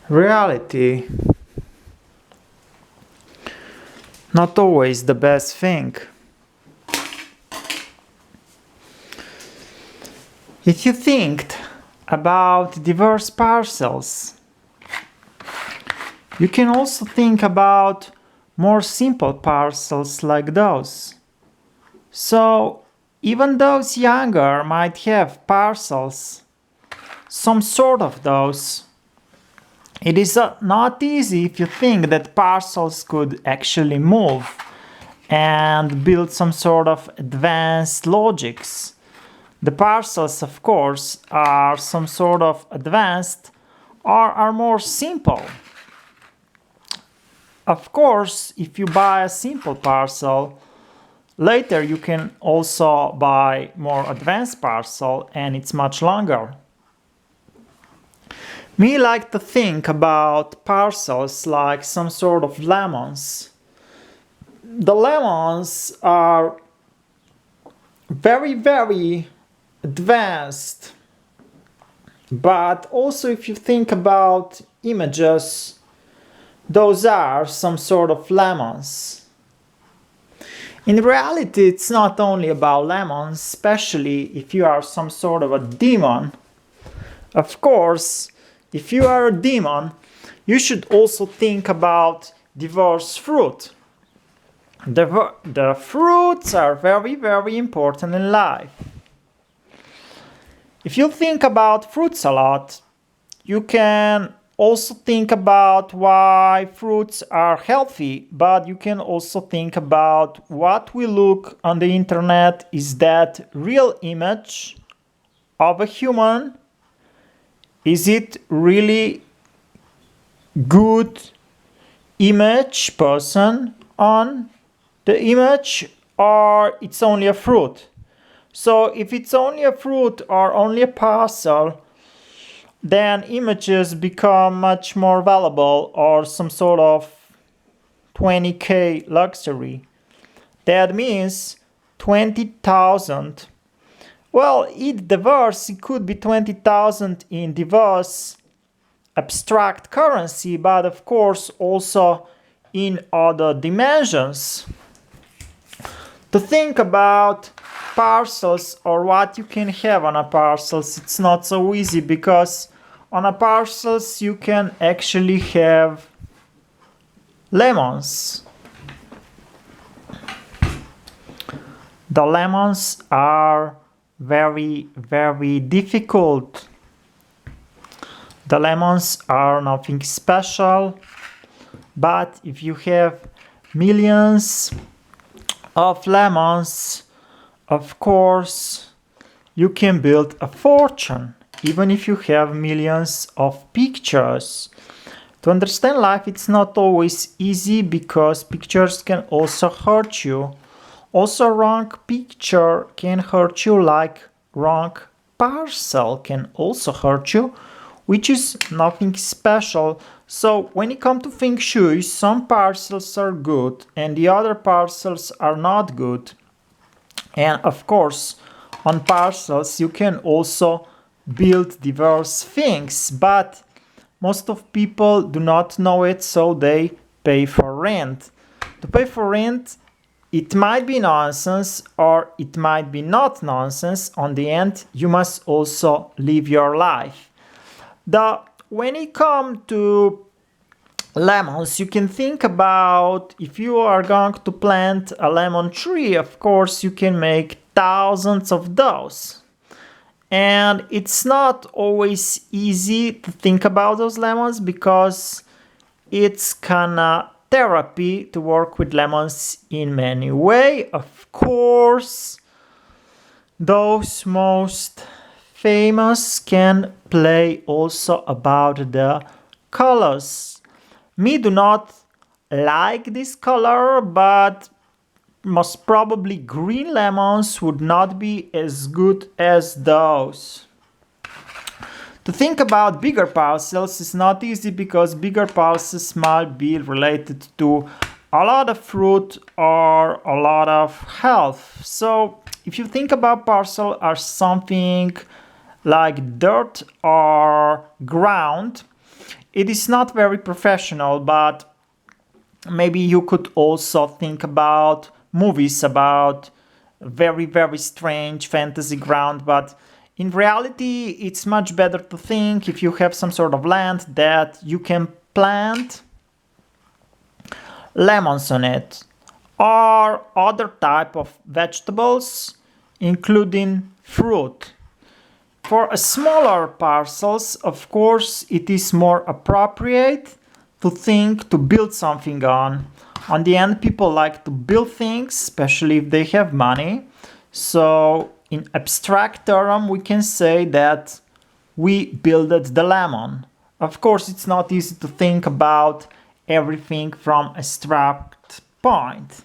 Reality, not always the best thing. If you think about diverse parcels, you can also think about more simple parcels like those. So, even those younger might have parcels, some sort of those. It is not easy if you think that parcels could actually move and build some sort of advanced logics. The parcels, of course, are some sort of advanced or are more simple. Of course, if you buy a simple parcel, later you can also buy more advanced parcel and it's much longer. Me like to think about parcels like some sort of lemons. The lemons are very advanced, but also if you think about images, those are some sort of lemons. In reality, it's not only about lemons, especially if you are some sort of a demon. Of course, if you are a demon, you should also think about diverse fruit. The fruits are very important in life. If you think about fruits a lot, you can also think about why fruits are healthy, but you can also think about what we look on the internet. Is that real image of a human? Is it really good image person on the image, or it's only a fruit? So if it's only a fruit or only a parcel, then images become much more valuable or some sort of 20k luxury. That means 20,000. Well, in diverse, it could be 20,000 in diverse abstract currency, but of course also in other dimensions. To think about parcels or what you can have on a parcels, it's not so easy, because on a parcels you can actually have lemons. The lemons are very difficult. The lemons are nothing special, but if you have millions of lemons, of course you can build a fortune, even if you have millions of pictures. To understand life, it's not always easy, because pictures can also hurt you. Also, wrong picture can hurt you, like wrong parcel can also hurt you, which is nothing special. So when it comes to feng shui, some parcels are good and the other parcels are not good. And of course, on parcels you can also build diverse things, but most of people do not know it, so they pay for rent. To pay for rent, it might be nonsense or it might be not nonsense. On the end, you must also live your life. When it comes to lemons, you can think about, if you are going to plant a lemon tree, of course you can make thousands of those. And it's not always easy to think about those lemons, because it's kinda therapy to work with lemons in many ways. Of course, those most famous can play also about the colors. Me do not like this color, but most probably green lemons would not be as good as those. To think about bigger parcels is not easy, because bigger parcels might be related to a lot of fruit or a lot of health. So if you think about parcel as something like dirt or ground, it is not very professional, but maybe you could also think about movies about very, very strange fantasy ground, but in reality, it's much better to think if you have some sort of land that you can plant lemons on it or other type of vegetables, including fruit. For smaller parcels, of course, it is more appropriate to think to build something on. On the end, people like to build things, especially if they have money. So in abstract term, we can say that we builded the lemon. Of course, it's not easy to think about everything from abstract point.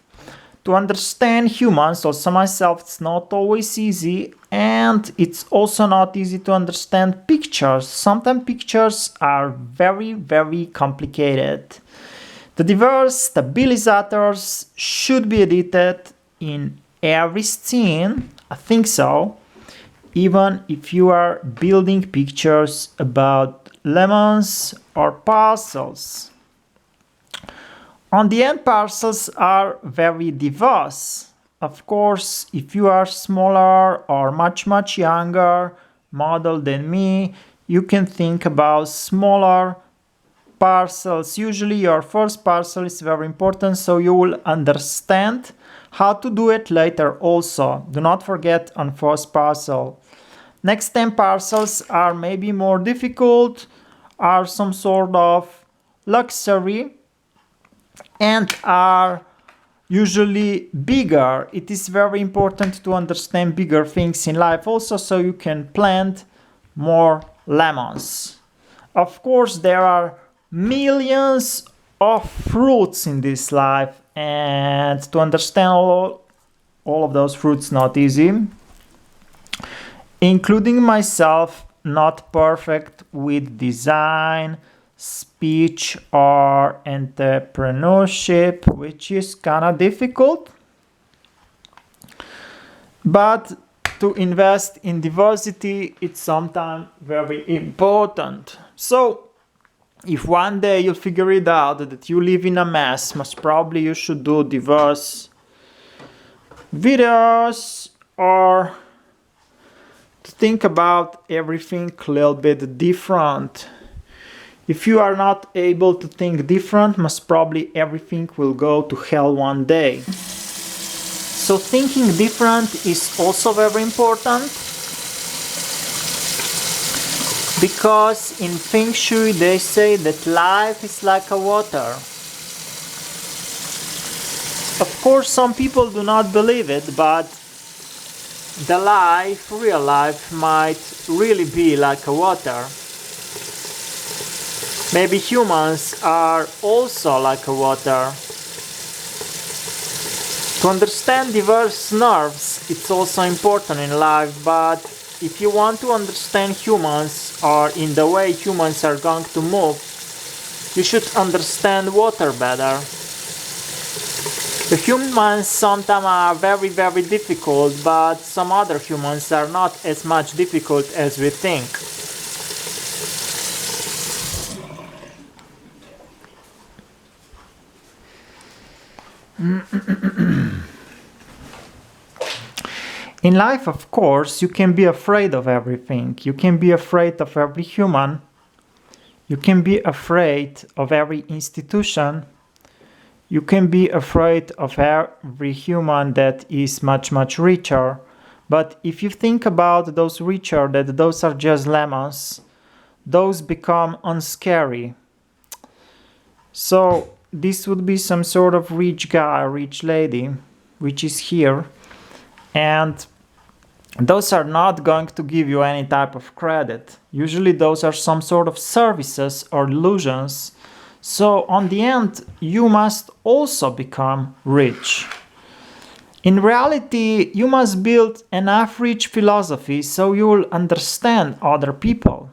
To understand humans, also myself, it's not always easy, and it's also not easy to understand pictures. Sometimes pictures are very, very complicated. The diverse stabilizers should be edited in every scene, I think so, even if you are building pictures about lemons or parcels. On the end, parcels are very diverse. Of course, if you are smaller or much, much younger model than me, you can think about smaller parcels. Usually your first parcel is very important, so you will understand how to do it later also. Do not forget on first parcel. Next 10 parcels are maybe more difficult, are some sort of luxury, and are usually bigger. It is very important to understand bigger things in life also, so you can plant more lemons. Of course, there are millions of fruits in this life, and to understand all of those fruits not easy. Including myself, not perfect with design, speech, or entrepreneurship, which is kind of difficult. But to invest in diversity, it's sometimes very important. So, if one day you figure it out that you live in a mess, most probably you should do diverse videos or to think about everything a little bit different. If you are not able to think different, most probably everything will go to hell one day. So thinking different is also very important, because in Feng Shui they say that life is like a water. Of course, some people do not believe it, but the life, real life, might really be like a water. Maybe humans are also like a water. To understand diverse nerves, it's also important in life, but if you want to understand humans or in the way humans are going to move, you should understand water better. The humans sometimes are very, very difficult, but some other humans are not as much difficult as we think. In life, of course, you can be afraid of everything. You can be afraid of every human. You can be afraid of every institution. You can be afraid of every human that is much, much richer. But if you think about those richer, that those are just lemons, those become unscary. So this would be some sort of rich guy, rich lady, which is here. And those are not going to give you any type of credit. Usually those are some sort of services or illusions. So on the end, you must also become rich. In reality, you must build enough rich philosophy so you will understand other people.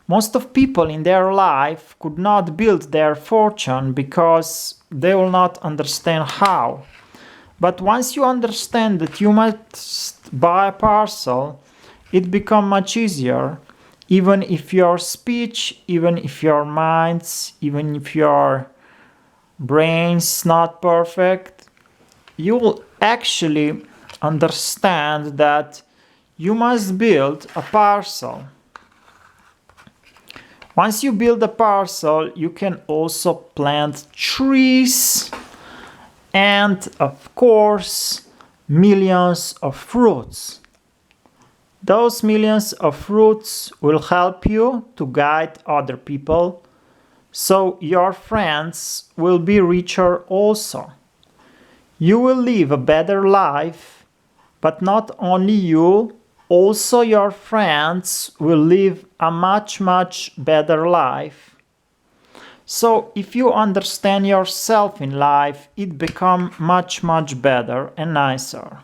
Most of people in their life could not build their fortune because they will not understand how. But once you understand that you must buy a parcel, it becomes much easier. Even if your speech, even if your minds, even if your brain's not perfect, you will actually understand that you must build a parcel. Once you build a parcel, you can also plant trees and, of course, millions of fruits. Those millions of fruits will help you to guide other people, so your friends will be richer also. You will live a better life, but not only you, also your friends will live a much, much better life. So if you understand yourself in life, it becomes much, much better and nicer.